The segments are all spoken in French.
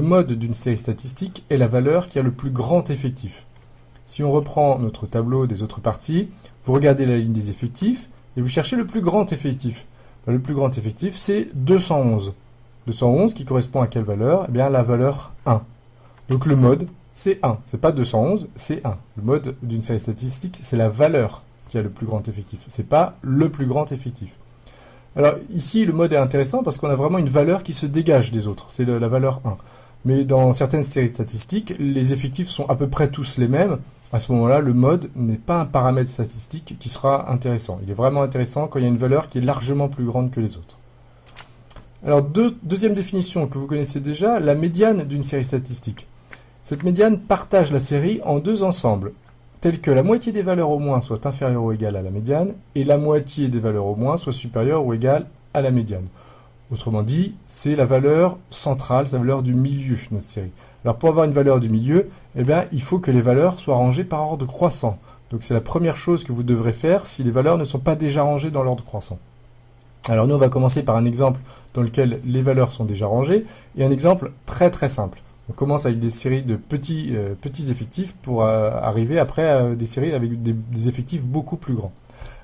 Le mode d'une série statistique est la valeur qui a le plus grand effectif. Si on reprend notre tableau des autres parties, vous regardez la ligne des effectifs et vous cherchez le plus grand effectif. Le plus grand effectif, c'est 211. 211 qui correspond à quelle valeur? Eh bien, la valeur 1. Donc le mode, c'est 1. C'est pas 211, c'est 1. Le mode d'une série statistique, c'est la valeur qui a le plus grand effectif. C'est pas le plus grand effectif. Alors ici, le mode est intéressant parce qu'on a vraiment une valeur qui se dégage des autres. C'est la valeur 1. Mais dans certaines séries statistiques, les effectifs sont à peu près tous les mêmes. À ce moment-là, le mode n'est pas un paramètre statistique qui sera intéressant. Il est vraiment intéressant quand il y a une valeur qui est largement plus grande que les autres. Alors, deuxième définition que vous connaissez déjà, la médiane d'une série statistique. Cette médiane partage la série en deux ensembles, tels que la moitié des valeurs au moins soit inférieure ou égale à la médiane, et la moitié des valeurs au moins soit supérieure ou égale à la médiane. Autrement dit, c'est la valeur centrale, c'est la valeur du milieu de notre série. Alors pour avoir une valeur du milieu, eh bien, il faut que les valeurs soient rangées par ordre croissant. Donc c'est la première chose que vous devrez faire si les valeurs ne sont pas déjà rangées dans l'ordre croissant. Alors nous, on va commencer par un exemple dans lequel les valeurs sont déjà rangées, et un exemple très très simple. On commence avec des séries de petits effectifs pour arriver après à des séries avec des effectifs beaucoup plus grands.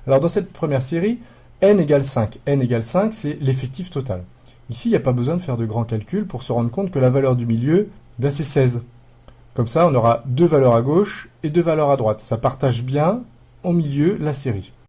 Alors dans cette première série, n égale 5. n égale 5, c'est l'effectif total. Ici, il n'y a pas besoin de faire de grands calculs pour se rendre compte que la valeur du milieu, ben, c'est 16. Comme ça, on aura deux valeurs à gauche et deux valeurs à droite. Ça partage bien au milieu la série.